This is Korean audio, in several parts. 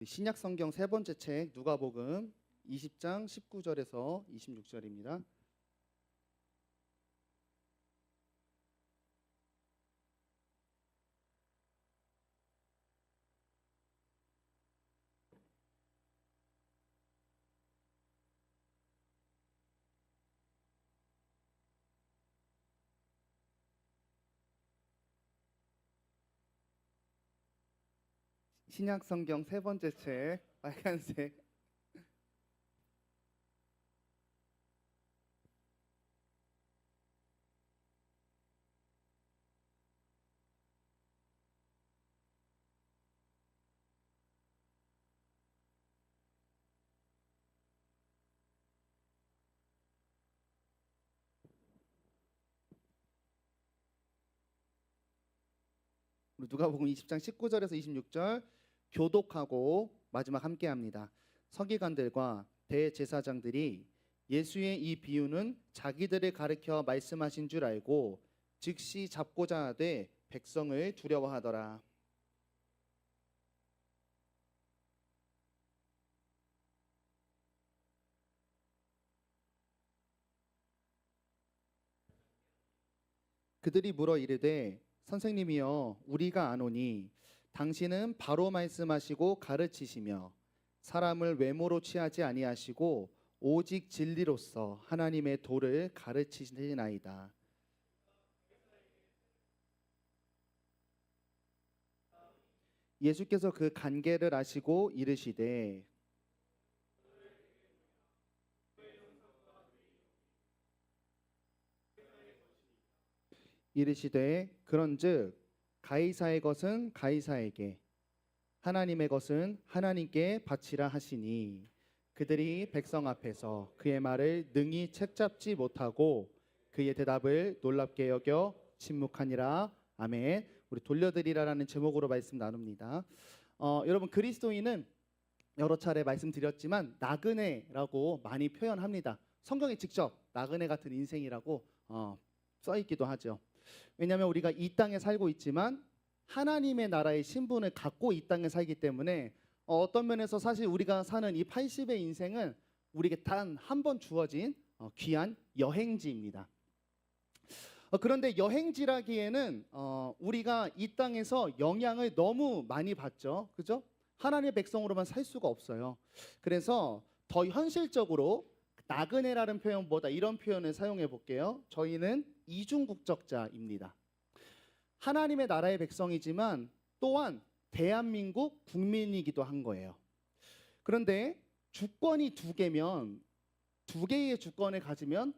신약 성경 세 번째 책 누가복음 20장 19절에서 26절입니다. 신약 성경 세 번째 책 빨간색 누가복음 20장 19절에서 26절 교독하고 마지막 함께 합니다. 서기관들과 대제사장들이 예수의 이 비유는 자기들을 가르쳐 말씀하신 줄 알고 즉시 잡고자 하되 백성을 두려워하더라. 그들이 물어 이르되 선생님이여 우리가 아노니 당신은 바로 말씀하시고 가르치시며 사람을 외모로 취하지 아니하시고 오직 진리로서 하나님의 도를 가르치시나이다. 예수께서 그 관계를 아시고 이르시되 그런즉 가이사의 것은 가이사에게 하나님의 것은 하나님께 바치라 하시니 그들이 백성 앞에서 그의 말을 능히 책잡지 못하고 그의 대답을 놀랍게 여겨 침묵하니라. 아멘. 우리 돌려드리라라는 제목으로 말씀 나눕니다. 여러분 그리스도인은 여러 차례 말씀드렸지만 나그네라고 많이 표현합니다. 성경에 직접 나그네 같은 인생이라고 써 있기도 하죠. 왜냐하면 우리가 이 땅에 살고 있지만 하나님의 나라의 신분을 갖고 이 땅에 살기 때문에 어떤 면에서 사실 우리가 사는 이 80의 인생은 우리에게 단 한 번 주어진 귀한 여행지입니다. 그런데 여행지라기에는 우리가 이 땅에서 영향을 너무 많이 받죠. 그죠? 하나님의 백성으로만 살 수가 없어요. 그래서 더 현실적으로 나그네라는 표현보다 이런 표현을 사용해 볼게요. 저희는 이중국적자입니다. 하나님의 나라의 백성이지만 또한 대한민국 국민이기도 한 거예요. 그런데 주권이 두 개면 두 개의 주권을 가지면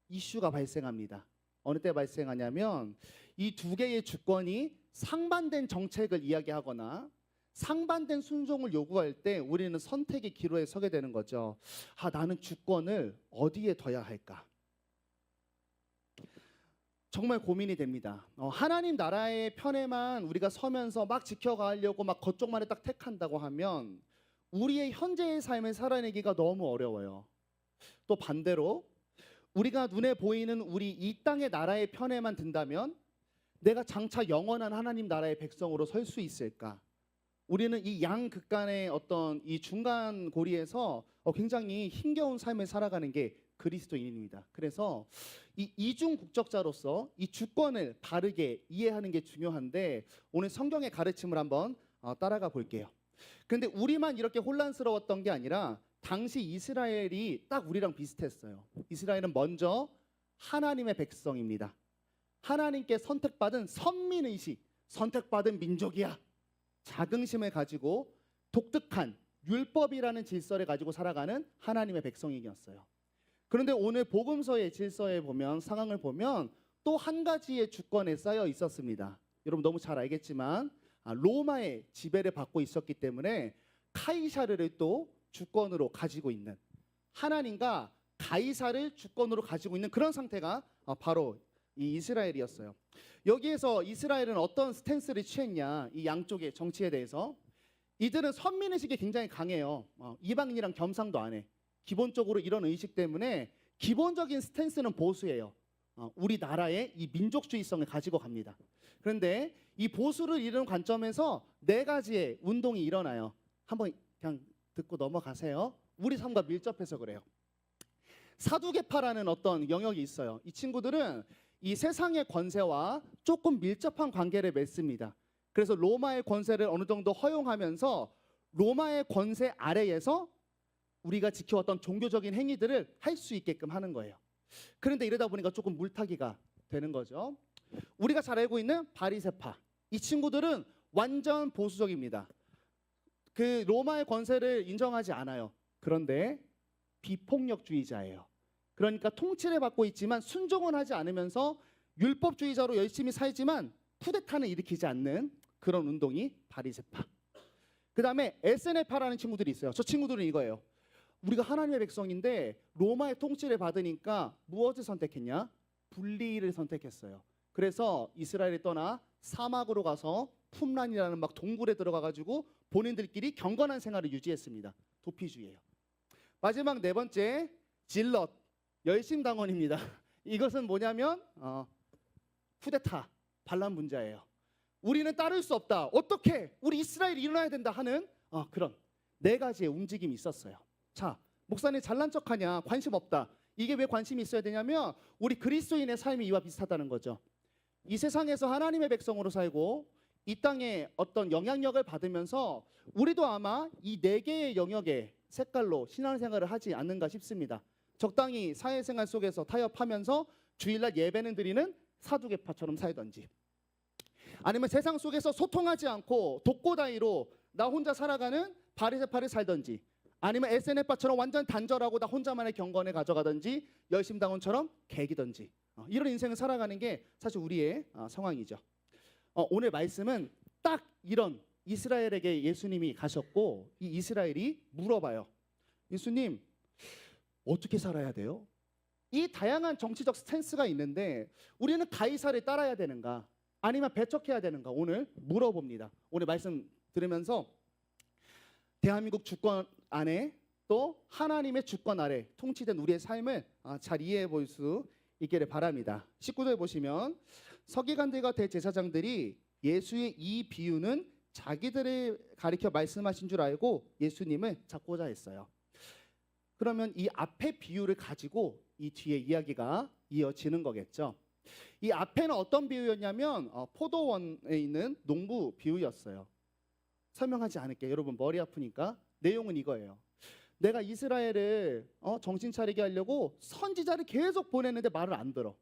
이슈가 발생합니다. 어느 때 발생하냐면 이 두 개의 주권이 상반된 정책을 이야기하거나 상반된 순종을 요구할 때 우리는 선택의 기로에 서게 되는 거죠. 나는 주권을 어디에 둬야 할까? 정말 고민이 됩니다. 하나님 나라의 편에만 우리가 서면서 막 지켜가려고 막 그쪽만을 딱 택한다고 하면 우리의 현재의 삶을 살아내기가 너무 어려워요. 또 반대로 우리가 눈에 보이는 우리 이 땅의 나라의 편에만 든다면 내가 장차 영원한 하나님 나라의 백성으로 설 수 있을까? 우리는 이 양극간의 어떤 이 중간 고리에서 굉장히 힘겨운 삶을 살아가는 게 그리스도인입니다. 그래서 이 이중 국적자로서 이 주권을 바르게 이해하는 게 중요한데 오늘 성경의 가르침을 한번 따라가 볼게요. 근데 우리만 이렇게 혼란스러웠던 게 아니라 당시 이스라엘이 딱 우리랑 비슷했어요. 이스라엘은 먼저 하나님의 백성입니다. 하나님께 선택받은 선민의식, 선택받은 민족이야. 자긍심을 가지고 독특한 율법이라는 질서를 가지고 살아가는 하나님의 백성이었어요. 그런데 오늘 복음서의 질서에 보면 상황을 보면 또 한 가지의 주권에 쌓여 있었습니다. 여러분 너무 잘 알겠지만 로마의 지배를 받고 있었기 때문에 카이사르를 또 주권으로 가지고 있는 하나님과 가이사를 주권으로 가지고 있는 그런 상태가 바로 이 이스라엘이었어요. 여기에서 이스라엘은 어떤 스탠스를 취했냐, 이 양쪽의 정치에 대해서. 이들은 선민의식이 굉장히 강해요. 이방인이랑 겸상도 안 해. 기본적으로 이런 의식 때문에 기본적인 스탠스는 보수예요. 우리나라의 이 민족주의성을 가지고 갑니다. 그런데 이 보수를 이루는 관점에서 네 가지의 운동이 일어나요. 한번 그냥 듣고 넘어가세요. 우리 삶과 밀접해서 그래요. 사두개파라는 어떤 영역이 있어요. 이 친구들은 이 세상의 권세와 조금 밀접한 관계를 맺습니다. 그래서 로마의 권세를 어느 정도 허용하면서 로마의 권세 아래에서 우리가 지켜왔던 종교적인 행위들을 할 수 있게끔 하는 거예요. 그런데 이러다 보니까 조금 물타기가 되는 거죠. 우리가 잘 알고 있는 바리새파, 이 친구들은 완전 보수적입니다. 그 로마의 권세를 인정하지 않아요. 그런데 비폭력주의자예요. 그러니까 통치를 받고 있지만 순종은 하지 않으면서 율법주의자로 열심히 살지만 쿠데타는 일으키지 않는 그런 운동이 바리새파. 그 다음에 에스네파라는 친구들이 있어요. 저 친구들은 이거예요. 우리가 하나님의 백성인데 로마의 통치를 받으니까 무엇을 선택했냐? 분리를 선택했어요. 그래서 이스라엘을 떠나 사막으로 가서 쿰란이라는 막 동굴에 들어가가지고 본인들끼리 경건한 생활을 유지했습니다. 도피주의예요. 마지막 네 번째, 질럿, 열심당원입니다. 이것은 뭐냐면 쿠데타, 반란 분자예요. 우리는 따를 수 없다. 어떻게? 우리 이스라엘이 일어나야 된다 하는 그런 네 가지의 움직임이 있었어요. 자, 목사님 잘난 척하냐? 관심 없다. 이게 왜 관심이 있어야 되냐면 우리 그리스도인의 삶이 이와 비슷하다는 거죠. 이 세상에서 하나님의 백성으로 살고 이 땅에 어떤 영향력을 받으면서 우리도 아마 이 네 개의 영역의 색깔로 신앙생활을 하지 않는가 싶습니다. 적당히 사회생활 속에서 타협하면서 주일날 예배는 드리는 사두개파처럼 살던지, 아니면 세상 속에서 소통하지 않고 독고다이로 나 혼자 살아가는 바리새파를 살던지, 아니면 SNF파처럼 완전 단절하고 나 혼자만의 경건에 가져가든지, 열심당원처럼 개기든지, 이런 인생을 살아가는 게 사실 우리의 상황이죠. 오늘 말씀은 딱 이런 이스라엘에게 예수님이 가셨고 이 이스라엘이 물어봐요. 예수님, 어떻게 살아야 돼요? 이 다양한 정치적 스탠스가 있는데 우리는 가이사를 따라야 되는가 아니면 배척해야 되는가 오늘 물어봅니다. 오늘 말씀 들으면서 대한민국 주권 안에 또 하나님의 주권 아래 통치된 우리의 삶을 잘 이해해 볼 수 있기를 바랍니다. 19절 보시면 서기관들과 대제사장들이 예수의 이 비유는 자기들을 가리켜 말씀하신 줄 알고 예수님을 잡고자 했어요. 그러면 이 앞에 비유를 가지고 이 뒤에 이야기가 이어지는 거겠죠. 이 앞에는 어떤 비유였냐면 포도원에 있는 농부 비유였어요. 설명하지 않을게요. 여러분 머리 아프니까. 내용은 이거예요. 내가 이스라엘을 정신 차리게 하려고 선지자를 계속 보냈는데 말을 안 들어.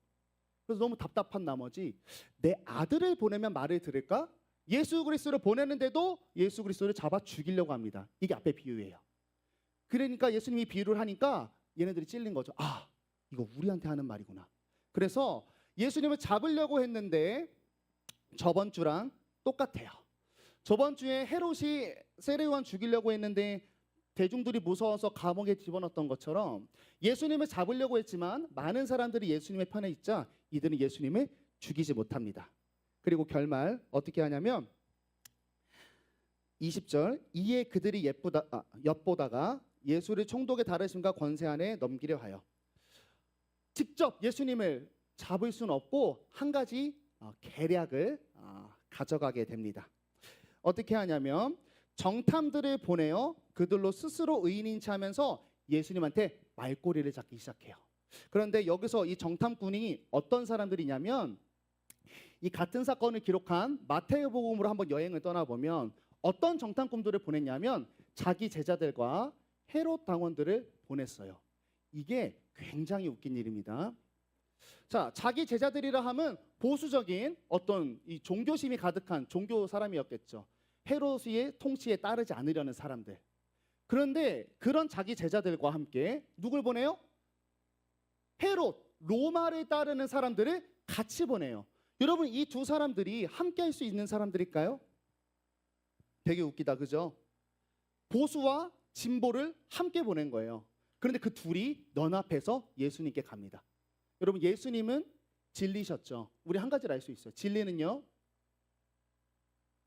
그래서 너무 답답한 나머지 내 아들을 보내면 말을 들을까? 예수 그리스도를 보내는데도 예수 그리스도를 잡아 죽이려고 합니다. 이게 앞에 비유예요. 그러니까 예수님이 비유를 하니까 얘네들이 찔린 거죠. 아, 이거 우리한테 하는 말이구나. 그래서 예수님을 잡으려고 했는데 저번 주랑 똑같아요. 저번 주에 헤롯이 세례요한 죽이려고 했는데 대중들이 무서워서 감옥에 집어넣었던 것처럼 예수님을 잡으려고 했지만 많은 사람들이 예수님의 편에 있자 이들은 예수님을 죽이지 못합니다. 그리고 결말 어떻게 하냐면 20절, 이에 그들이 엿보다가 예수를 총독의 다르심과 권세 안에 넘기려 하여. 직접 예수님을 잡을 수는 없고 한 가지 계략을 가져가게 됩니다. 어떻게 하냐면 정탐들을 보내어 그들로 스스로 의인인 척하면서 예수님한테 말꼬리를 잡기 시작해요. 그런데 여기서 이 정탐꾼이 어떤 사람들이냐면 이 같은 사건을 기록한 마태복음으로 한번 여행을 떠나보면 어떤 정탐꾼들을 보냈냐면 자기 제자들과 헤롯 당원들을 보냈어요. 이게 굉장히 웃긴 일입니다. 자, 자기 제자들이라 하면 보수적인 어떤 이 종교심이 가득한 종교 사람이었겠죠. 헤롯의 통치에 따르지 않으려는 사람들. 그런데 그런 자기 제자들과 함께 누굴 보내요? 헤롯, 로마를 따르는 사람들을 같이 보내요. 여러분 이 두 사람들이 함께 할 수 있는 사람들일까요? 되게 웃기다, 그죠? 보수와 진보를 함께 보낸 거예요. 그런데 그 둘이 눈앞에서 예수님께 갑니다. 여러분 예수님은 진리셨죠. 우리 한 가지를 알 수 있어요. 진리는요,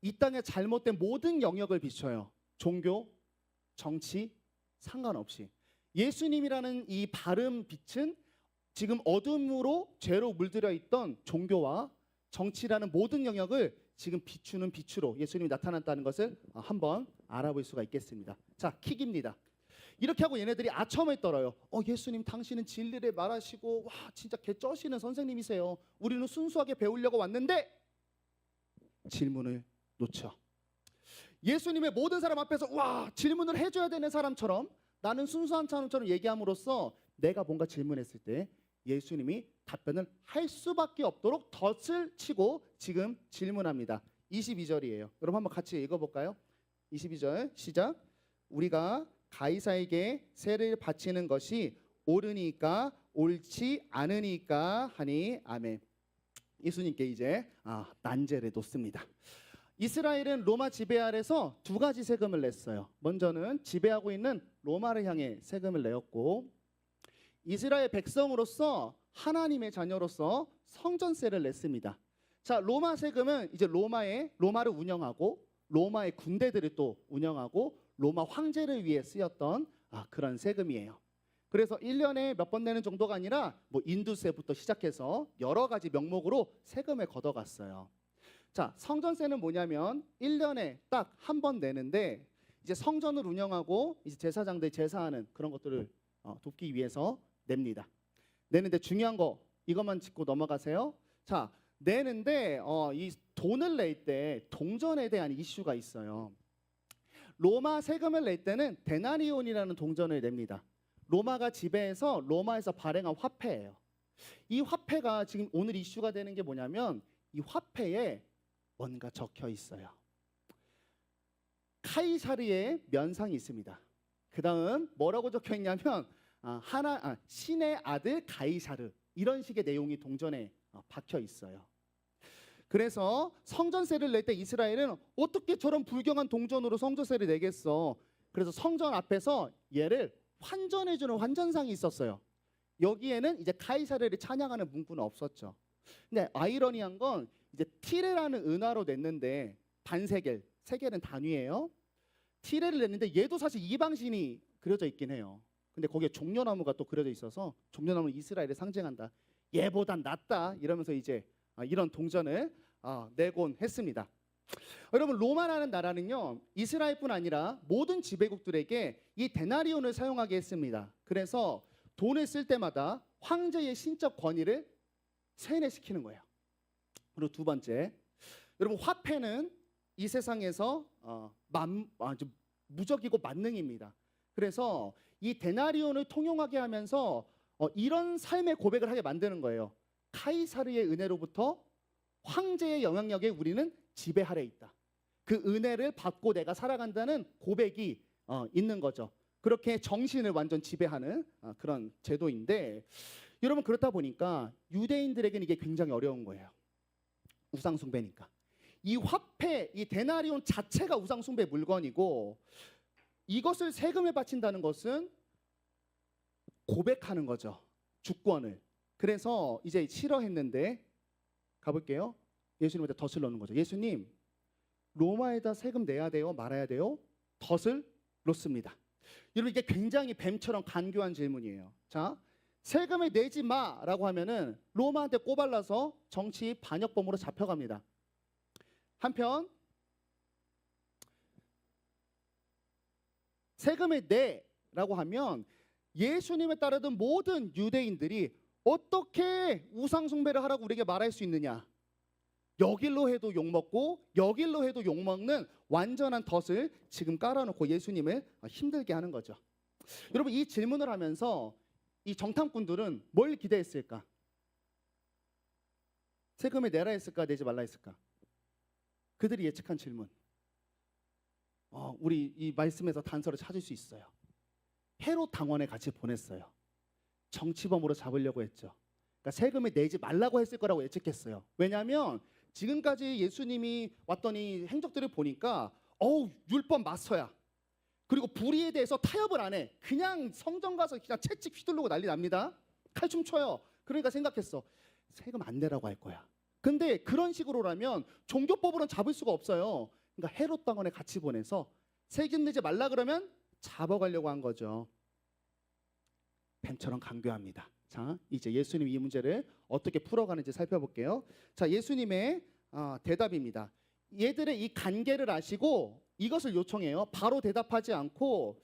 이 땅의 잘못된 모든 영역을 비춰요. 종교, 정치 상관없이. 예수님이라는 이 바른 빛은 지금 어둠으로 죄로 물들어 있던 종교와 정치라는 모든 영역을 지금 비추는 빛으로 예수님이 나타났다는 것을 한번 알아볼 수가 있겠습니다. 자, 킥입니다. 이렇게 하고 얘네들이 아첨을 떨어요. 예수님 당신은 진리를 말하시고 와 진짜 개쩌시는 선생님이세요. 우리는 순수하게 배우려고 왔는데 질문을 놓쳐. 예수님의 모든 사람 앞에서 와 질문을 해줘야 되는 사람처럼 나는 순수한 사람처럼 얘기함으로써 내가 뭔가 질문했을 때 예수님이 답변을 할 수밖에 없도록 덫을 치고 지금 질문합니다. 22절이에요. 여러분 한번 같이 읽어볼까요? 22절 시작. 우리가 가이사에게 세를 바치는 것이 옳으니까 옳지 않으니까 하니 아멘. 예수님께 이제 난제를 놓습니다. 이스라엘은 로마 지배 아래서 두 가지 세금을 냈어요. 먼저는 지배하고 있는 로마를 향해 세금을 내었고 이스라엘 백성으로서 하나님의 자녀로서 성전세를 냈습니다. 자, 로마 세금은 이제 로마를 운영하고 로마의 군대들을 또 운영하고 로마 황제를 위해 쓰였던 그런 세금이에요. 그래서 1년에 몇 번 내는 정도가 아니라 뭐 인두세부터 시작해서 여러 가지 명목으로 세금을 걷어갔어요. 자, 성전세는 뭐냐면 1년에 딱 한 번 내는데 이제 성전을 운영하고 이제 제사장들 제사하는 그런 것들을 돕기 위해서 냅니다. 내는데 중요한 거 이것만 짚고 넘어가세요. 자, 내는데 이 돈을 낼 때 동전에 대한 이슈가 있어요. 로마 세금을 낼 때는 데나리온이라는 동전을 냅니다. 로마가 지배해서 로마에서 발행한 화폐예요. 이 화폐가 지금 오늘 이슈가 되는 게 뭐냐면 이 화폐에 뭔가 적혀 있어요. 카이사르의 면상이 있습니다. 그 다음 뭐라고 적혀 있냐면 신의 아들 가이사르 이런 식의 내용이 동전에 박혀 있어요. 그래서 성전세를 낼 때 이스라엘은 어떻게 저런 불경한 동전으로 성전세를 내겠어. 그래서 성전 앞에서 얘를 환전해주는 환전상이 있었어요. 여기에는 이제 카이사르를 찬양하는 문구는 없었죠. 근데 아이러니한 건 이제 티레라는 은화로 냈는데 반세겔, 세겔은 단위예요. 티레를 냈는데 얘도 사실 이방신이 그려져 있긴 해요. 근데 거기에 종려나무가 또 그려져 있어서 종려나무는 이스라엘을 상징한다. 얘보단 낫다 이러면서 이제 이런 동전을 내곤 했습니다. 여러분 로마라는 나라는요 이스라엘뿐 아니라 모든 지배국들에게 이 데나리온을 사용하게 했습니다. 그래서 돈을 쓸 때마다 황제의 신적 권위를 세뇌시키는 거예요. 그리고 두 번째, 여러분 화폐는 이 세상에서 무적이고 만능입니다. 그래서 이 데나리온을 통용하게 하면서 이런 삶의 고백을 하게 만드는 거예요. 카이사르의 은혜로부터 황제의 영향력에 우리는 지배하려 있다. 그 은혜를 받고 내가 살아간다는 고백이 있는 거죠. 그렇게 정신을 완전 지배하는 그런 제도인데 여러분 그렇다 보니까 유대인들에게는 이게 굉장히 어려운 거예요. 우상숭배니까. 이 화폐, 이 데나리온 자체가 우상숭배 물건이고 이것을 세금에 바친다는 것은 고백하는 거죠. 주권을. 그래서 이제 싫어했는데 가볼게요. 예수님한테 덫을 넣는 거죠. 예수님, 로마에다 세금 내야 돼요? 말아야 돼요? 덫을 놓습니다. 여러분 이게 굉장히 뱀처럼 간교한 질문이에요. 자, 세금을 내지 마라고 하면은 로마한테 꼬발라서 정치 반역범으로 잡혀갑니다. 한편 세금을 내라고 하면 예수님에 따르던 모든 유대인들이 어떻게 우상숭배를 하라고 우리에게 말할 수 있느냐. 여길로 해도 욕먹고 여길로 해도 욕먹는 완전한 덫을 지금 깔아놓고 예수님을 힘들게 하는 거죠. 여러분 이 질문을 하면서 이 정탐꾼들은 뭘 기대했을까? 세금을 내라 했을까? 내지 말라 했을까? 그들이 예측한 질문. 우리 이 말씀에서 단서를 찾을 수 있어요. 헤롯 당원에 같이 보냈어요. 정치범으로 잡으려고 했죠. 그러니까 세금을 내지 말라고 했을 거라고 예측했어요. 왜냐하면 지금까지 예수님이 왔던 이 행적들을 보니까 율법 마서야. 그리고 불의에 대해서 타협을 안 해. 그냥 성전 가서 그냥 채찍 휘두르고 난리 납니다. 칼춤 춰요. 그러니까 생각했어. 세금 안 내라고 할 거야. 근데 그런 식으로라면 종교법으로는 잡을 수가 없어요. 그러니까 헤롯 당원에 같이 보내서 세금 내지 말라 그러면 잡아가려고 한 거죠. 뱀처럼 강교합니다. 자, 이제 예수님 이 문제를 어떻게 풀어가는지 살펴볼게요. 자, 예수님의 대답입니다. 얘들의 이 관계를 아시고 이것을 요청해요. 바로 대답하지 않고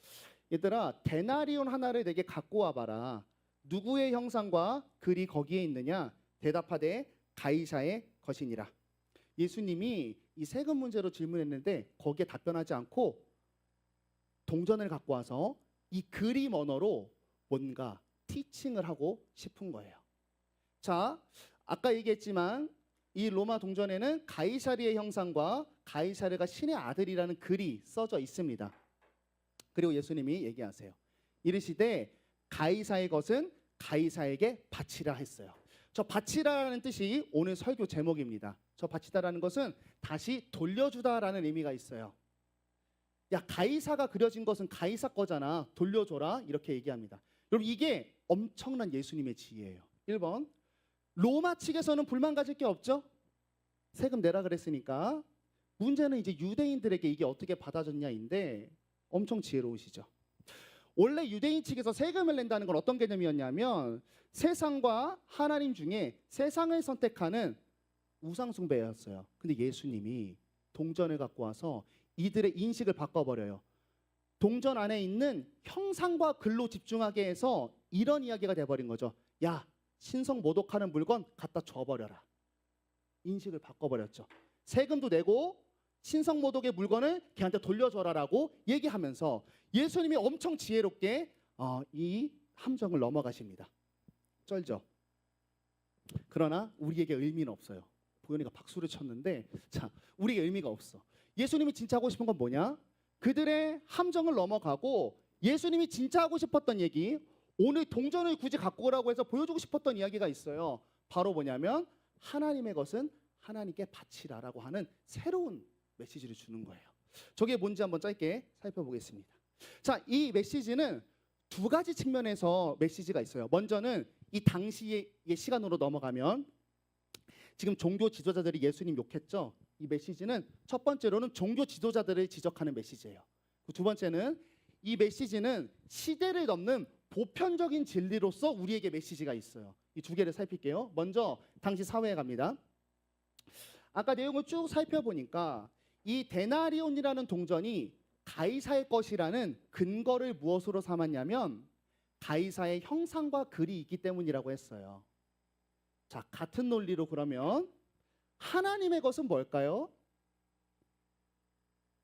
얘들아 데나리온 하나를 내게 갖고 와봐라. 누구의 형상과 글이 거기에 있느냐? 대답하되 가이사의 것이니라. 예수님이 이 세금 문제로 질문했는데 거기에 답변하지 않고 동전을 갖고 와서 이 그림 언어로 뭔가 티칭을 하고 싶은 거예요. 자, 아까 얘기했지만 이 로마 동전에는 가이사리의 형상과 가이사르가 신의 아들이라는 글이 써져 있습니다. 그리고 예수님이 얘기하세요. 이르시되 가이사의 것은 가이사에게 바치라 했어요. 저 바치라라는 뜻이 오늘 설교 제목입니다. 저 바치다라는 것은 다시 돌려주다라는 의미가 있어요. 야, 가이사가 그려진 것은 가이사 거잖아. 돌려줘라. 이렇게 얘기합니다. 여러분 이게 엄청난 예수님의 지혜예요. 1번 로마 측에서는 불만 가질 게 없죠. 세금 내라 그랬으니까. 문제는 이제 유대인들에게 이게 어떻게 받아졌냐인데 엄청 지혜로우시죠. 원래 유대인 측에서 세금을 낸다는 건 어떤 개념이었냐면 세상과 하나님 중에 세상을 선택하는 우상숭배였어요. 근데 예수님이 동전을 갖고 와서 이들의 인식을 바꿔버려요. 동전 안에 있는 형상과 글로 집중하게 해서 이런 이야기가 돼버린 거죠. 야, 신성 모독하는 물건 갖다 줘버려라. 인식을 바꿔버렸죠. 세금도 내고 신성 모독의 물건을 걔한테 돌려줘라라고 얘기하면서 예수님이 엄청 지혜롭게 이 함정을 넘어가십니다. 쩔죠. 그러나 우리에게 의미는 없어요. 보현이가 박수를 쳤는데 자, 우리에게 의미가 없어. 예수님이 진짜 하고 싶은 건 뭐냐? 그들의 함정을 넘어가고 예수님이 진짜 하고 싶었던 얘기, 오늘 동전을 굳이 갖고 오라고 해서 보여주고 싶었던 이야기가 있어요. 바로 뭐냐면 하나님의 것은 하나님께 바치라라고 하는 새로운 메시지를 주는 거예요. 저게 뭔지 한번 짧게 살펴보겠습니다. 자, 이 메시지는 두 가지 측면에서 메시지가 있어요. 먼저는 이 당시의 시간으로 넘어가면 지금 종교 지도자들이 예수님 욕했죠. 이 메시지는 첫 번째로는 종교 지도자들을 지적하는 메시지예요. 두 번째는 이 메시지는 시대를 넘는 보편적인 진리로서 우리에게 메시지가 있어요. 이 두 개를 살필게요. 먼저 당시 사회에 갑니다. 아까 내용을 쭉 살펴보니까 이 데나리온이라는 동전이 가이사의 것이라는 근거를 무엇으로 삼았냐면 가이사의 형상과 글이 있기 때문이라고 했어요. 자, 같은 논리로 그러면 하나님의 것은 뭘까요?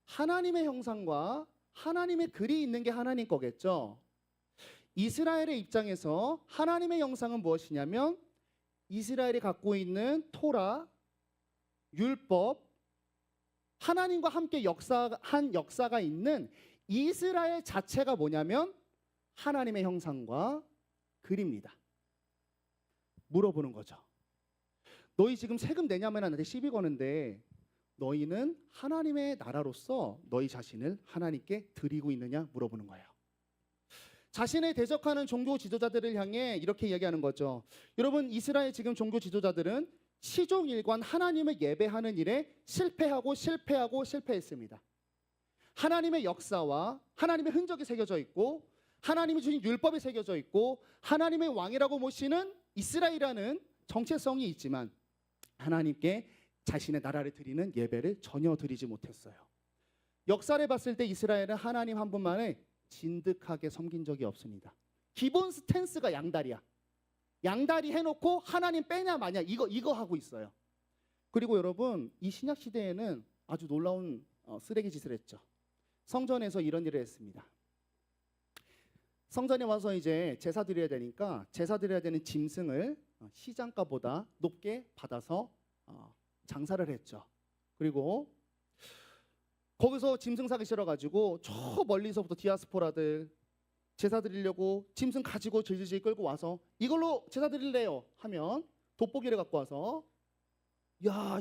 하나님의 형상과 하나님의 글이 있는 게 하나님 거겠죠. 이스라엘의 입장에서 하나님의 형상은 무엇이냐면 이스라엘이 갖고 있는 토라, 율법, 하나님과 함께 역사한 역사가 있는 이스라엘 자체가 뭐냐면 하나님의 형상과 글입니다. 물어보는 거죠. 너희 지금 세금 내냐면 나한테 시비 거는데 너희는 하나님의 나라로서 너희 자신을 하나님께 드리고 있느냐 물어보는 거예요. 자신을 대적하는 종교 지도자들을 향해 이렇게 이야기하는 거죠. 여러분, 이스라엘 지금 종교 지도자들은 시종일관 하나님을 예배하는 일에 실패했습니다. 하나님의 역사와 하나님의 흔적이 새겨져 있고 하나님이 주신 율법이 새겨져 있고 하나님의 왕이라고 모시는 이스라엘이라는 정체성이 있지만 하나님께 자신의 나라를 드리는 예배를 전혀 드리지 못했어요. 역사를 봤을 때 이스라엘은 하나님 한 분만을 진득하게 섬긴 적이 없습니다. 기본 스탠스가 양다리야. 양다리 해놓고 하나님 빼냐 마냐 이거 하고 있어요. 그리고 여러분, 이 신약 시대에는 아주 놀라운 쓰레기 짓을 했죠. 성전에서 이런 일을 했습니다. 성전에 와서 이제 제사 드려야 되니까 제사 드려야 되는 짐승을 시장가보다 높게 받아서 장사를 했죠. 그리고 거기서 짐승 사기 싫어가지고 저 멀리서부터 디아스포라들 제사 드리려고 짐승 가지고 질질 끌고 와서 이걸로 제사 드릴래요 하면 돋보기를 갖고 와서 야,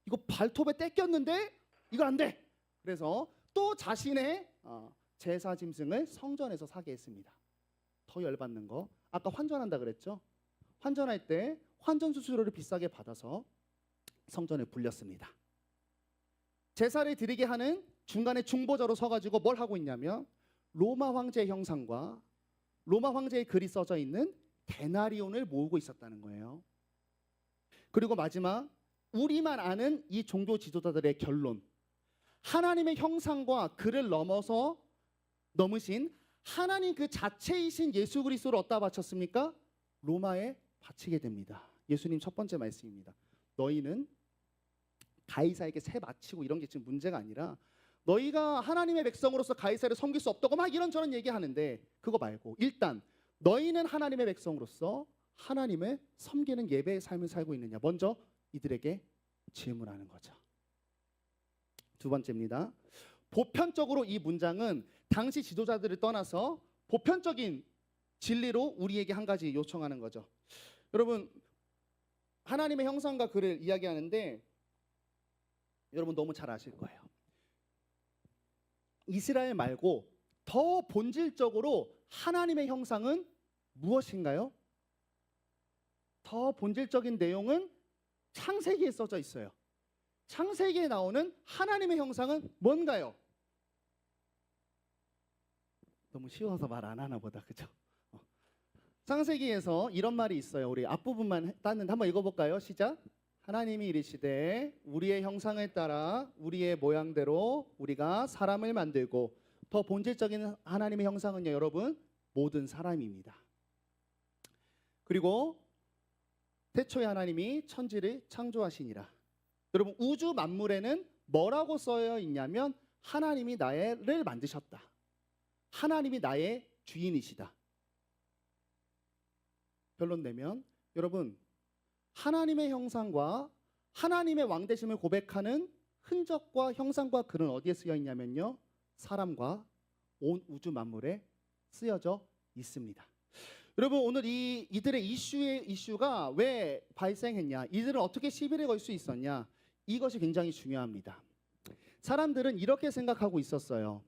이거 발톱에 떼꼈는데 이거 안 돼. 그래서 또 자신의 제사 짐승을 성전에서 사게 했습니다. 더 열받는 거, 아까 환전한다 그랬죠. 환전할 때 환전 수수료를 비싸게 받아서 성전에 불렸습니다. 제사를 드리게 하는 중간에 중보자로 서가지고 뭘 하고 있냐면 로마 황제의 형상과 로마 황제의 글이 써져 있는 데나리온을 모으고 있었다는 거예요. 그리고 마지막, 우리만 아는 이 종교 지도자들의 결론, 하나님의 형상과 그를 넘으신 하나님 그 자체이신 예수 그리스도를 어디다 바쳤습니까? 로마에 바치게 됩니다. 예수님 첫 번째 말씀입니다. 너희는 가이사에게 세 바치고 이런 게 지금 문제가 아니라 너희가 하나님의 백성으로서 가이사를 섬길 수 없다고 막 이런저런 얘기하는데 그거 말고 일단 너희는 하나님의 백성으로서 하나님을 섬기는 예배의 삶을 살고 있느냐 먼저 이들에게 질문하는 거죠. 두 번째입니다. 보편적으로 이 문장은 당시 지도자들을 떠나서 보편적인 진리로 우리에게 한 가지 요청하는 거죠. 여러분 하나님의 형상과 그를 이야기하는데 여러분 너무 잘 아실 거예요. 이스라엘 말고 더 본질적으로 하나님의 형상은 무엇인가요? 더 본질적인 내용은 창세기에 써져 있어요. 창세기에 나오는 하나님의 형상은 뭔가요? 너무 쉬워서 말 안 하나 보다, 그죠? 창세기에서 이런 말이 있어요. 우리 앞부분만 땄는데 한번 읽어볼까요? 시작. 하나님이 이르시되 우리의 형상을 따라 우리의 모양대로 우리가 사람을 만들고 더 본질적인 하나님의 형상은요, 여러분 모든 사람입니다. 그리고 태초에 하나님이 천지를 창조하시니라. 여러분 우주 만물에는 뭐라고 써여 있냐면 하나님이 나를 만드셨다. 하나님이 나의 주인이시다. 결론 내면 여러분 하나님의 형상과 하나님의 왕되심을 고백하는 흔적과 형상과 글은 어디에 쓰여 있냐면요, 사람과 온 우주 만물에 쓰여져 있습니다. 여러분 오늘 이들의 이슈가 왜 발생했냐, 이들은 어떻게 시비를 걸 수 있었냐, 이것이 굉장히 중요합니다. 사람들은 이렇게 생각하고 있었어요.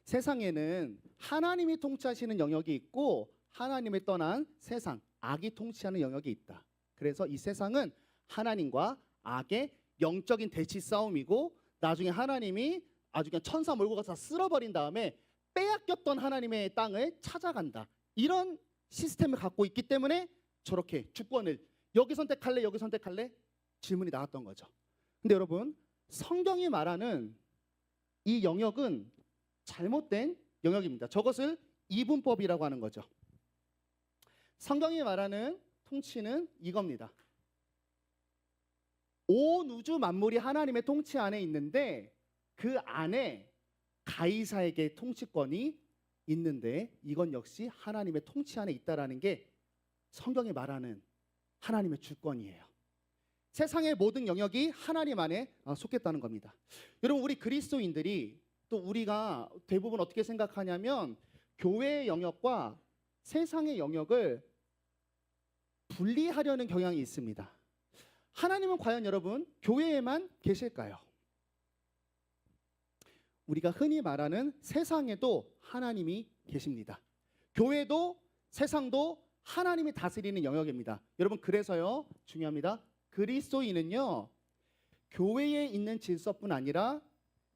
세상에는 하나님이 통치하시는 영역이 있고 하나님을 떠난 세상, 악이 통치하는 영역이 있다. 그래서 이 세상은 하나님과 악의 영적인 대치 싸움이고 나중에 하나님이 아주 그냥 천사 몰고 가서 쓸어버린 다음에 빼앗겼던 하나님의 땅을 찾아간다. 이런 시스템을 갖고 있기 때문에 저렇게 주권을 여기 선택할래 여기 선택할래 질문이 나왔던 거죠. 근데 여러분 성경이 말하는 이 영역은 잘못된 영역입니다. 저것을 이분법이라고 하는 거죠. 성경이 말하는 통치는 이겁니다. 온 우주 만물이 하나님의 통치 안에 있는데 그 안에 가이사에게 통치권이 있는데 이건 역시 하나님의 통치 안에 있다라는 게 성경이 말하는 하나님의 주권이에요. 세상의 모든 영역이 하나님 안에 속했다는 겁니다. 여러분 우리 그리스도인들이 또 우리가 대부분 어떻게 생각하냐면 교회의 영역과 세상의 영역을 분리하려는 경향이 있습니다. 하나님은 과연 여러분 교회에만 계실까요? 우리가 흔히 말하는 세상에도 하나님이 계십니다. 교회도 세상도 하나님이 다스리는 영역입니다. 여러분 그래서요 중요합니다. 그리스도인은요 교회에 있는 질서뿐 아니라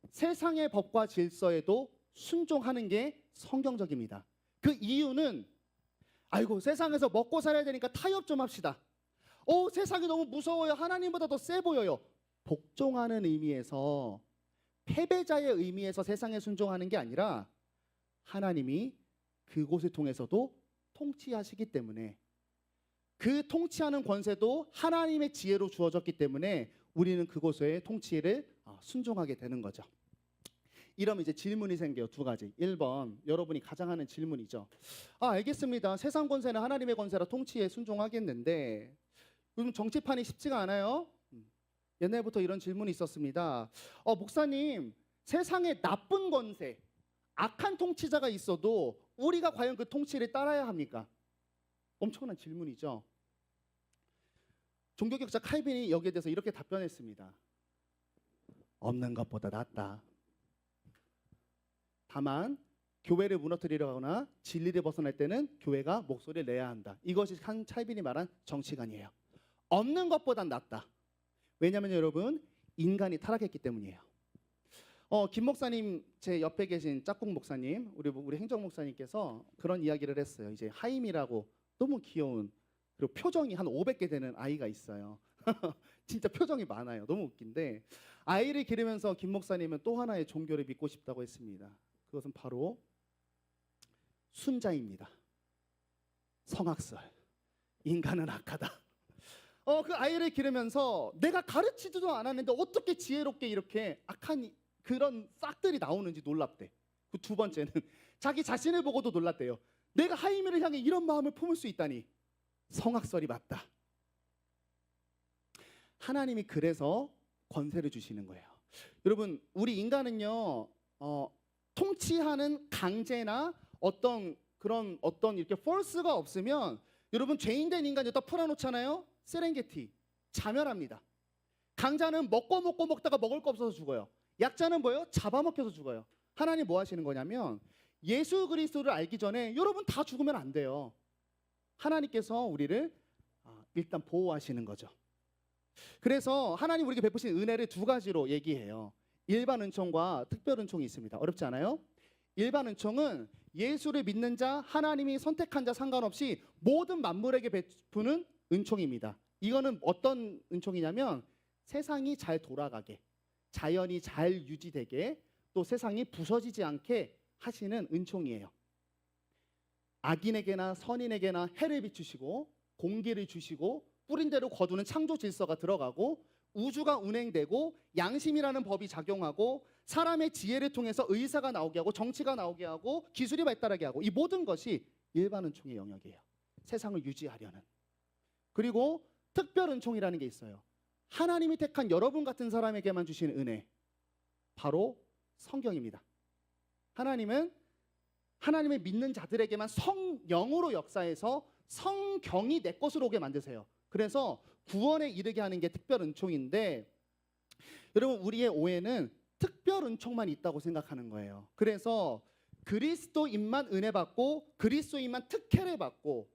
세상의 법과 질서에도 순종하는 게 성경적입니다. 그 이유는 아이고 세상에서 먹고 살아야 되니까 타협 좀 합시다. 세상이 너무 무서워요. 하나님보다 더 세 보여요. 복종하는 의미에서 패배자의 의미에서 세상에 순종하는 게 아니라 하나님이 그곳을 통해서도 통치하시기 때문에 그 통치하는 권세도 하나님의 지혜로 주어졌기 때문에 우리는 그곳의 통치를 순종하게 되는 거죠. 이러면 이제 질문이 생겨요. 두 가지. 1번 여러분이 가장 하는 질문이죠. 알겠습니다. 세상 권세는 하나님의 권세라 통치에 순종하겠는데 요즘 정치판이 쉽지가 않아요. 옛날부터 이런 질문이 있었습니다. 목사님 세상에 나쁜 권세 악한 통치자가 있어도 우리가 과연 그 통치를 따라야 합니까? 엄청난 질문이죠. 종교개혁자 칼빈이 여기에 대해서 이렇게 답변했습니다. 없는 것보다 낫다. 다만 교회를 무너뜨리려거나 진리를 벗어날 때는 교회가 목소리를 내야 한다. 이것이 칼빈이 말한 정치관이에요. 없는 것보단 낫다. 왜냐하면 여러분 인간이 타락했기 때문이에요. 김 목사님 제 옆에 계신 짝꿍 목사님 우리 행정 목사님께서 그런 이야기를 했어요. 이제 하임이라고 너무 귀여운 그리고 표정이 한 500개 되는 아이가 있어요. 진짜 표정이 많아요. 너무 웃긴데 아이를 기르면서 김 목사님은 또 하나의 종교를 믿고 싶다고 했습니다. 그것은 바로 순자입니다. 성악설. 인간은 악하다. 그 아이를 기르면서 내가 가르치지도 않았는데 어떻게 지혜롭게 이렇게 악한 그런 싹들이 나오는지 놀랍대. 그 두 번째는 자기 자신을 보고도 놀랐대요. 내가 하이미를 향해 이런 마음을 품을 수 있다니. 성악설이 맞다. 하나님이 그래서 권세를 주시는 거예요. 여러분, 우리 인간은요, 통치하는 강제나 어떤 이렇게 force가 없으면 여러분 죄인된 인간 여기다 풀어놓잖아요. 세렝게티 자멸합니다. 강자는 먹고 먹다가 먹을 거 없어서 죽어요. 약자는 뭐예요? 잡아먹혀서 죽어요. 하나님 뭐 하시는 거냐면 예수 그리스도를 알기 전에 여러분 다 죽으면 안 돼요. 하나님께서 우리를 일단 보호하시는 거죠. 그래서 하나님 우리에게 베푸신 은혜를 두 가지로 얘기해요. 일반 은총과 특별 은총이 있습니다. 어렵지 않아요? 일반 은총은 예수를 믿는 자, 하나님이 선택한 자 상관없이 모든 만물에게 베푸는 은총입니다. 이거는 어떤 은총이냐면 세상이 잘 돌아가게, 자연이 잘 유지되게, 또 세상이 부서지지 않게 하시는 은총이에요. 악인에게나 선인에게나 해를 비추시고 공기를 주시고 뿌린 대로 거두는 창조 질서가 들어가고 우주가 운행되고 양심이라는 법이 작용하고 사람의 지혜를 통해서 의사가 나오게 하고 정치가 나오게 하고 기술이 발달하게 하고 이 모든 것이 일반 은총의 영역이에요. 세상을 유지하려는. 그리고 특별 은총이라는 게 있어요. 하나님이 택한 여러분 같은 사람에게만 주시는 은혜. 바로 성경입니다. 하나님은 하나님을 믿는 자들에게만 성령으로 역사해서 성경이 내 것으로 오게 만드세요. 그래서 구원에 이르게 하는 게 특별 은총인데 여러분 우리의 오해는 특별 은총만 있다고 생각하는 거예요. 그래서 그리스도인만 은혜 받고 그리스도인만 특혜를 받고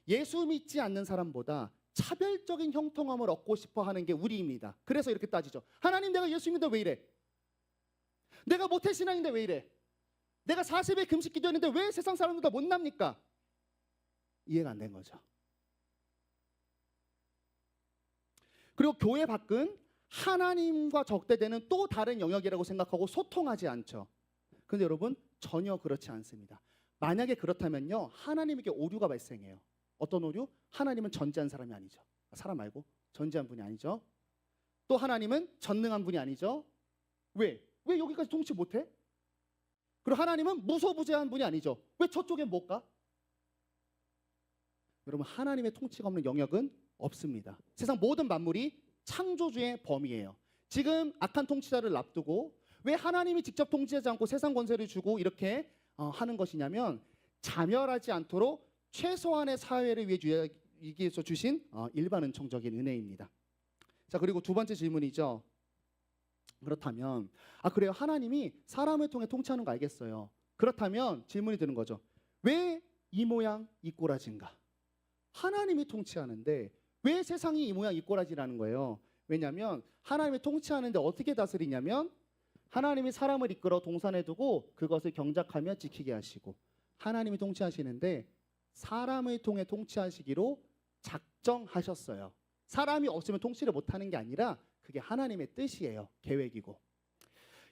예수 믿지 않는 사람보다 차별적인 형통함을 얻고 싶어 하는 게 우리입니다. 그래서 이렇게 따지죠. 하나님 내가 예수 믿는데 왜 이래? 내가 모태신앙인데 왜 이래? 내가 40일 금식 기도했는데 왜 세상 사람들보다 못납니까? 이해가 안 된 거죠. 그리고 교회 밖은 하나님과 적대되는 또 다른 영역이라고 생각하고 소통하지 않죠. 그런데 여러분 전혀 그렇지 않습니다. 만약에 그렇다면요 하나님에게 오류가 발생해요. 어떤 오류? 하나님은 전지한 사람이 아니죠. 사람 말고 전지한 분이 아니죠. 또 하나님은 전능한 분이 아니죠. 왜 여기까지 통치 못해? 그리고 하나님은 무소부재한 분이 아니죠. 왜 저쪽에 못 가? 여러분 하나님의 통치가 없는 영역은 없습니다. 세상 모든 만물이 창조주의 범위예요. 지금 악한 통치자를 납두고 왜 하나님이 직접 통치하지 않고 세상 권세를 주고 이렇게 하는 것이냐면 자멸하지 않도록 최소한의 사회를 위해서 주신 일반 은총적인 은혜입니다. 자 그리고 두 번째 질문이죠. 그렇다면 그래요 하나님이 사람을 통해 통치하는 거 알겠어요. 그렇다면 질문이 드는 거죠. 왜 이 모양 이 꼬라지인가? 하나님이 통치하는데 왜 세상이 이 모양 이 꼬라지라는 거예요. 왜냐하면 하나님이 통치하는데 어떻게 다스리냐면 하나님이 사람을 이끌어 동산에 두고 그것을 경작하며 지키게 하시고 하나님이 통치하시는데 사람을 통해 통치하시기로 작정하셨어요. 사람이 없으면 통치를 못하는 게 아니라 그게 하나님의 뜻이에요. 계획이고.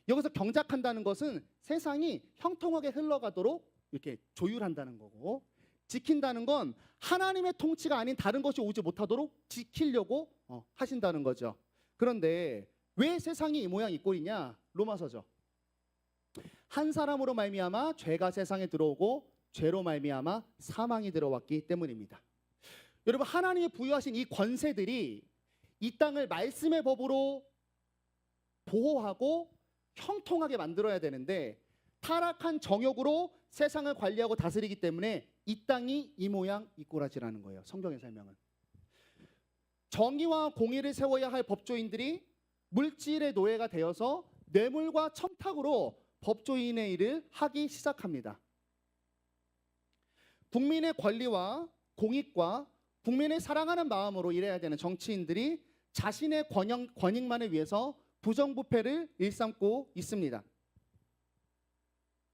여기서 경작한다는 것은 세상이 형통하게 흘러가도록 이렇게 조율한다는 거고 지킨다는 건 하나님의 통치가 아닌 다른 것이 오지 못하도록 지키려고 하신다는 거죠. 그런데 왜 세상이 이 모양 이 꼴이냐? 로마서죠. 한 사람으로 말미암아 죄가 세상에 들어오고 죄로 말미암아 사망이 들어왔기 때문입니다. 여러분 하나님이 부여하신 이 권세들이 이 땅을 말씀의 법으로 보호하고 형통하게 만들어야 되는데 타락한 정욕으로 세상을 관리하고 다스리기 때문에 이 땅이 이 모양 이 꼬라지라는 거예요. 성경의 설명은. 정의와 공의를 세워야 할 법조인들이 물질의 노예가 되어서 뇌물과 청탁으로 법조인의 일을 하기 시작합니다. 국민의 권리와 공익과 국민을 사랑하는 마음으로 일해야 되는 정치인들이 자신의 권익만을 위해서 부정부패를 일삼고 있습니다.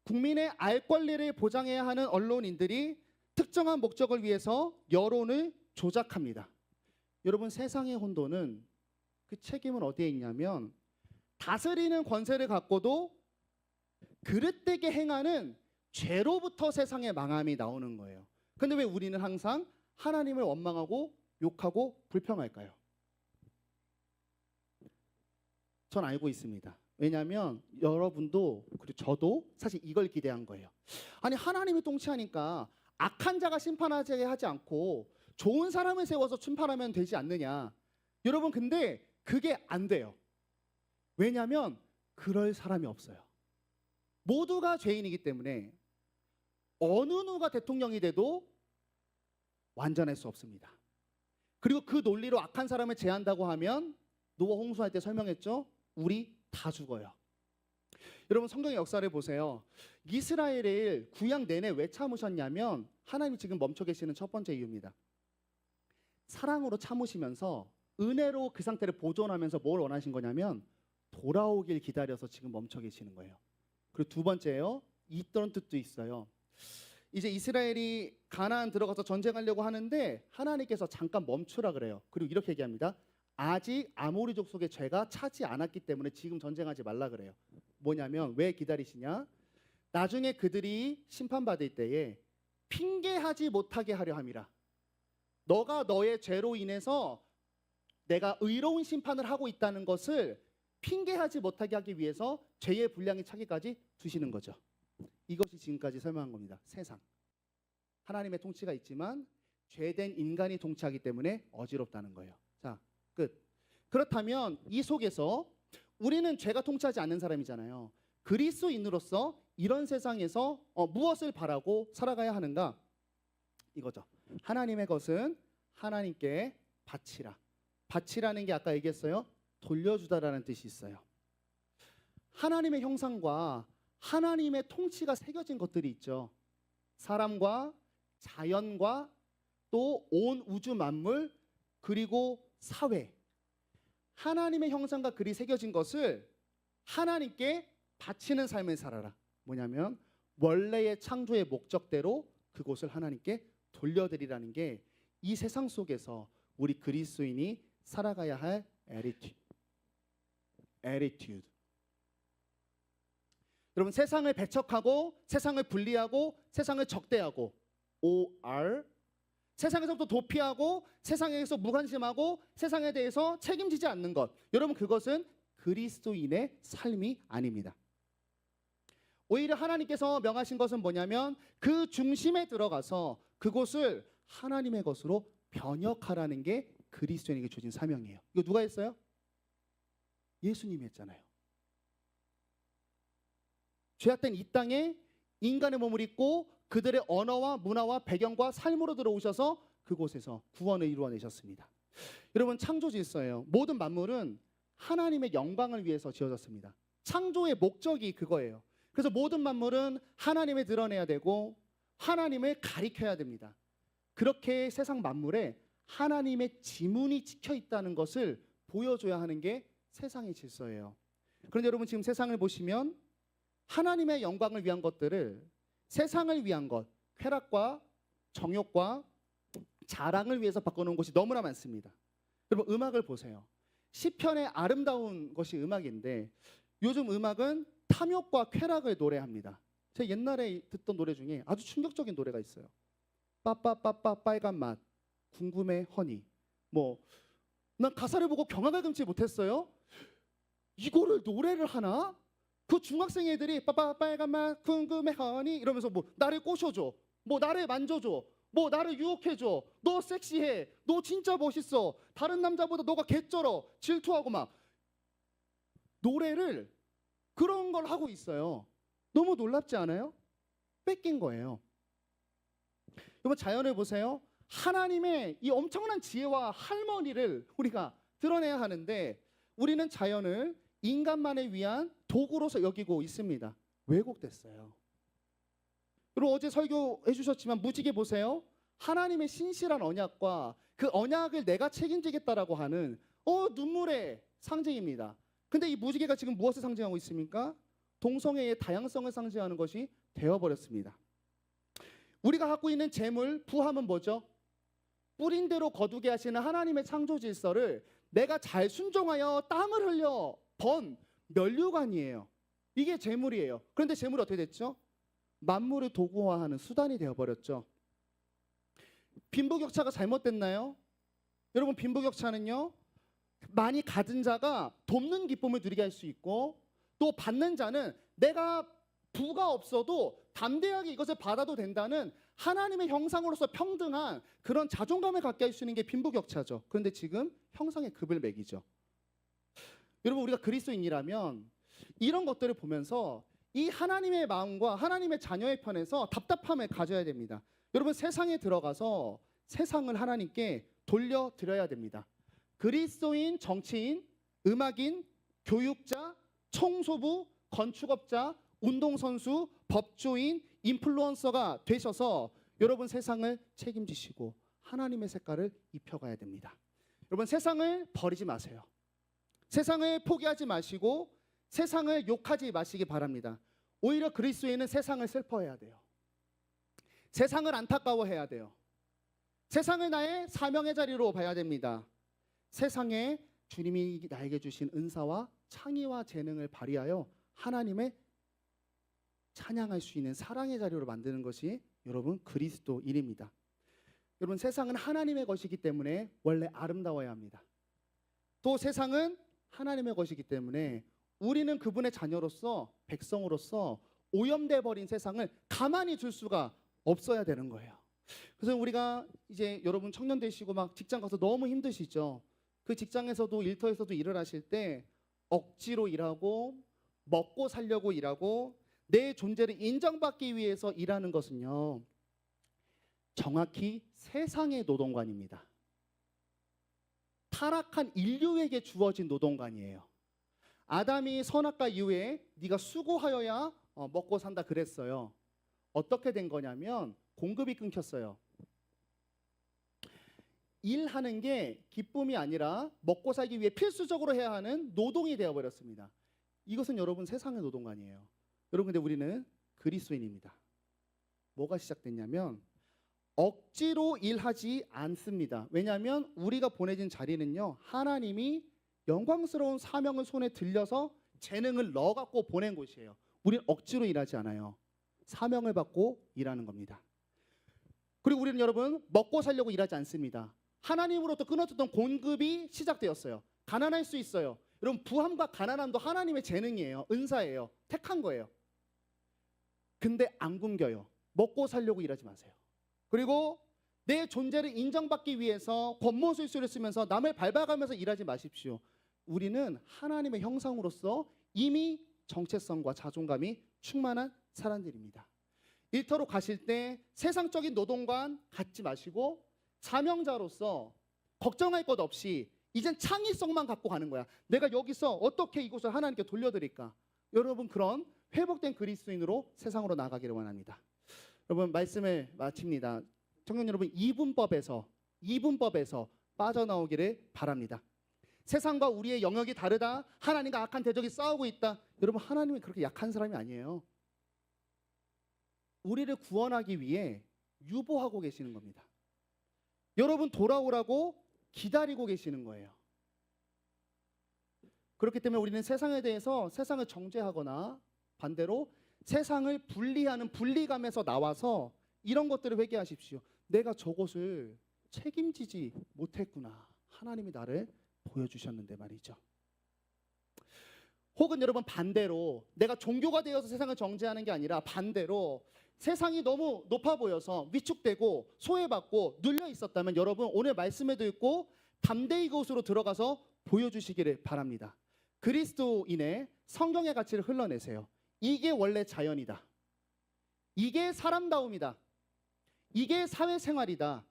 국민의 알 권리를 보장해야 하는 언론인들이 특정한 목적을 위해서 여론을 조작합니다. 여러분 세상의 혼돈은 그 책임은 어디에 있냐면 다스리는 권세를 갖고도 그릇되게 행하는 죄로부터 세상의 망함이 나오는 거예요. 근데 왜 우리는 항상 하나님을 원망하고 욕하고 불평할까요? 전 알고 있습니다. 왜냐하면 여러분도 그리고 저도 사실 이걸 기대한 거예요. 아니 하나님이 통치하니까 악한 자가 심판하게 하지 않고 좋은 사람을 세워서 심판하면 되지 않느냐. 여러분 근데 그게 안 돼요. 왜냐하면 그럴 사람이 없어요. 모두가 죄인이기 때문에 어느 누가 대통령이 돼도 완전할 수 없습니다. 그리고 그 논리로 악한 사람을 제한다고 하면 노아 홍수할 때 설명했죠. 우리 다 죽어요. 여러분 성경의 역사를 보세요. 이스라엘을 구약 내내 왜 참으셨냐면 하나님이 지금 멈춰 계시는 첫 번째 이유입니다. 사랑으로 참으시면서 은혜로 그 상태를 보존하면서 뭘 원하신 거냐면 돌아오길 기다려서 지금 멈춰 계시는 거예요. 그리고 두 번째요. 이런 뜻도 있어요. 이제 이스라엘이 가나안 들어가서 전쟁하려고 하는데 하나님께서 잠깐 멈추라 그래요. 그리고 이렇게 얘기합니다. 아직 아모리 족속의 죄가 차지 않았기 때문에 지금 전쟁하지 말라 그래요. 뭐냐면 왜 기다리시냐? 나중에 그들이 심판받을 때에 핑계하지 못하게 하려 함이라. 너가 너의 죄로 인해서 내가 의로운 심판을 하고 있다는 것을 핑계하지 못하게 하기 위해서 죄의 분량이 차기까지 두시는 거죠. 이것이 지금까지 설명한 겁니다. 세상. 하나님의 통치가 있지만 죄된 인간이 통치하기 때문에 어지럽다는 거예요. 자, 끝. 그렇다면 이 속에서 우리는 죄가 통치하지 않는 사람이잖아요. 그리스도인으로서 이런 세상에서 무엇을 바라고 살아가야 하는가? 이거죠. 하나님의 것은 하나님께 바치라. 바치라는 게 아까 얘기했어요. 돌려주다라는 뜻이 있어요. 하나님의 형상과 하나님의 통치가 새겨진 것들이 있죠. 사람과 자연과 또 온 우주 만물 그리고 사회. 하나님의 형상과 글이 새겨진 것을 하나님께 바치는 삶을 살아라. 뭐냐면 원래의 창조의 목적대로 그곳을 하나님께 돌려드리라는 게 이 세상 속에서 우리 그리스도인이 살아가야 할 attitude. 여러분 세상을 배척하고 세상을 분리하고 세상을 적대하고 OR 세상에서부터 도피하고 세상에서 무관심하고 세상에 대해서 책임지지 않는 것. 여러분 그것은 그리스도인의 삶이 아닙니다. 오히려 하나님께서 명하신 것은 뭐냐면 그 중심에 들어가서 그곳을 하나님의 것으로 변혁하라는 게 그리스도인에게 주어진 사명이에요. 이거 누가 했어요? 예수님이 했잖아요. 죄악된 이 땅에 인간의 몸을 입고 그들의 언어와 문화와 배경과 삶으로 들어오셔서 그곳에서 구원을 이루어내셨습니다. 여러분 창조 질서예요. 모든 만물은 하나님의 영광을 위해서 지어졌습니다. 창조의 목적이 그거예요. 그래서 모든 만물은 하나님을 드러내야 되고 하나님을 가리켜야 됩니다. 그렇게 세상 만물에 하나님의 지문이 찍혀 있다는 것을 보여줘야 하는 게 세상의 질서예요. 그런데 여러분 지금 세상을 보시면 하나님의 영광을 위한 것들을 세상을 위한 것, 쾌락과 정욕과 자랑을 위해서 바꿔놓은 곳이 너무나 많습니다. 여러분 음악을 보세요. 시편의 아름다운 것이 음악인데 요즘 음악은 탐욕과 쾌락을 노래합니다. 제가 옛날에 듣던 노래 중에 아주 충격적인 노래가 있어요. 빠빠빠빠 빨간 맛, 궁금해 허니. 난 가사를 보고 경악을 금치 못했어요. 이거를 노래를 하나? 그 중학생 애들이 빠빠 빨간 맛, 궁금해 허니 이러면서 나를 꼬셔줘, 나를 만져줘, 나를 유혹해줘, 너 섹시해, 너 진짜 멋있어, 다른 남자보다 너가 개쩔어, 질투하고 막 노래를 그런 걸 하고 있어요. 너무 놀랍지 않아요? 뺏긴 거예요. 여러분 자연을 보세요. 하나님의 이 엄청난 지혜와 할머니를 우리가 드러내야 하는데 우리는 자연을 인간만을 위한 도구로서 여기고 있습니다. 왜곡됐어요. 여러분 어제 설교해 주셨지만 무지개 보세요. 하나님의 신실한 언약과 그 언약을 내가 책임지겠다라고 하는 눈물의 상징입니다. 근데 이 무지개가 지금 무엇을 상징하고 있습니까? 동성애의 다양성을 상징하는 것이 되어버렸습니다. 우리가 갖고 있는 재물, 부함은 뭐죠? 뿌린 대로 거두게 하시는 하나님의 창조 질서를 내가 잘 순종하여 땀을 흘려 번 면류관이에요. 이게 재물이에요. 그런데 재물이 어떻게 됐죠? 만물을 도구화하는 수단이 되어버렸죠. 빈부격차가 잘못됐나요? 여러분, 빈부격차는요, 많이 가진 자가 돕는 기쁨을 누리게 할 수 있고, 또 받는 자는 내가 부가 없어도 담대하게 이것을 받아도 된다는 하나님의 형상으로서 평등한 그런 자존감을 갖게 할 수 있는 게 빈부격차죠. 그런데 지금 형상의 급을 매기죠. 여러분, 우리가 그리스도인이라면 이런 것들을 보면서 이 하나님의 마음과 하나님의 자녀의 편에서 답답함을 가져야 됩니다. 여러분, 세상에 들어가서 세상을 하나님께 돌려드려야 됩니다. 그리스도인, 정치인, 음악인, 교육자, 청소부, 건축업자, 운동선수, 법조인, 인플루언서가 되셔서 여러분 세상을 책임지시고 하나님의 색깔을 입혀가야 됩니다. 여러분, 세상을 버리지 마세요. 세상을 포기하지 마시고 세상을 욕하지 마시기 바랍니다. 오히려 그리스도인은 세상을 슬퍼해야 돼요. 세상을 안타까워해야 돼요. 세상을 나의 사명의 자리로 봐야 됩니다. 세상에 주님이 나에게 주신 은사와 창의와 재능을 발휘하여 하나님의 찬양할 수 있는 사랑의 자리로 만드는 것이 여러분 그리스도인입니다. 여러분, 세상은 하나님의 것이기 때문에 원래 아름다워야 합니다. 또 세상은 하나님의 것이기 때문에 우리는 그분의 자녀로서, 백성으로서 오염돼 버린 세상을 가만히 둘 수가 없어야 되는 거예요. 그래서 우리가 이제 여러분 청년 되시고 막 직장 가서 너무 힘드시죠. 그 직장에서도 일터에서도 일을 하실 때 억지로 일하고 먹고 살려고 일하고 내 존재를 인정받기 위해서 일하는 것은요, 정확히 세상의 노동관입니다. 타락한 인류에게 주어진 노동관이에요. 아담이 선악과 이후에 네가 수고하여야 먹고 산다 그랬어요. 어떻게 된 거냐면 공급이 끊겼어요. 일하는 게 기쁨이 아니라 먹고 살기 위해 필수적으로 해야 하는 노동이 되어버렸습니다. 이것은 여러분 세상의 노동관이에요. 여러분, 근데 우리는 그리스도인입니다. 뭐가 시작됐냐면 억지로 일하지 않습니다. 왜냐하면 우리가 보내진 자리는요, 하나님이 영광스러운 사명을 손에 들려서 재능을 넣어갖고 보낸 곳이에요. 우리는 억지로 일하지 않아요. 사명을 받고 일하는 겁니다. 그리고 우리는 여러분 먹고 살려고 일하지 않습니다. 하나님으로부터 끊어졌던 공급이 시작되었어요. 가난할 수 있어요. 여러분, 부함과 가난함도 하나님의 재능이에요. 은사예요. 택한 거예요. 근데 안 굶겨요. 먹고 살려고 일하지 마세요. 그리고 내 존재를 인정받기 위해서 겉모술수를 쓰면서 남을 밟아가면서 일하지 마십시오. 우리는 하나님의 형상으로서 이미 정체성과 자존감이 충만한 사람들입니다. 일터로 가실 때 세상적인 노동관 갖지 마시고 사명자로서 걱정할 것 없이 이젠 창의성만 갖고 가는 거야. 내가 여기서 어떻게 이곳을 하나님께 돌려드릴까? 여러분, 그런 회복된 그리스도인으로 세상으로 나가기를 원합니다. 여러분, 말씀을 마칩니다. 청년 여러분, 이분법에서 빠져나오기를 바랍니다. 세상과 우리의 영역이 다르다. 하나님과 악한 대적이 싸우고 있다. 여러분, 하나님이 그렇게 약한 사람이 아니에요. 우리를 구원하기 위해 유보하고 계시는 겁니다. 여러분 돌아오라고 기다리고 계시는 거예요. 그렇기 때문에 우리는 세상에 대해서 세상을 정죄하거나 반대로 세상을 분리하는 분리감에서 나와서 이런 것들을 회개하십시오. 내가 저것을 책임지지 못했구나. 하나님이 나를 보여주셨는데 말이죠. 혹은 여러분 반대로 내가 종교가 되어서 세상을 정죄하는 게 아니라 반대로 세상이 너무 높아 보여서 위축되고 소외받고 눌려 있었다면 여러분 오늘 말씀을 듣고 담대히 그곳으로 들어가서 보여주시기를 바랍니다. 그리스도인의 성경의 가치를 흘러내세요. 이게 원래 자연이다. 이게 사람다움이다. 이게 사회생활이다.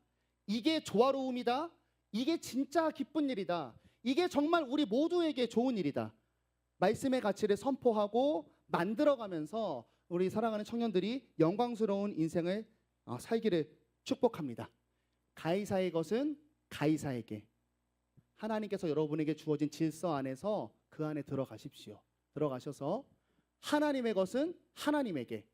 이게 조화로움이다. 이게 진짜 기쁜 일이다. 이게 정말 우리 모두에게 좋은 일이다. 말씀의 가치를 선포하고 만들어가면서 우리 사랑하는 청년들이 영광스러운 인생을 살기를 축복합니다. 가이사의 것은 가이사에게, 하나님께서 여러분에게 주어진 질서 안에서 그 안에 들어가십시오. 들어가셔서 하나님의 것은 하나님에게,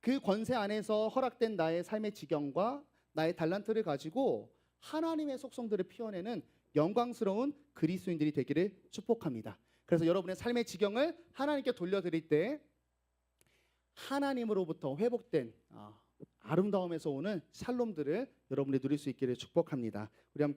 그 권세 안에서 허락된 나의 삶의 지경과 나의 달란트를 가지고 하나님의 속성들을 피워내는 영광스러운 그리스도인들이 되기를 축복합니다. 그래서 여러분의 삶의 지경을 하나님께 돌려드릴 때 하나님으로부터 회복된 아름다움에서 오는 샬롬들을 여러분이 누릴 수 있기를 축복합니다. 우리 함께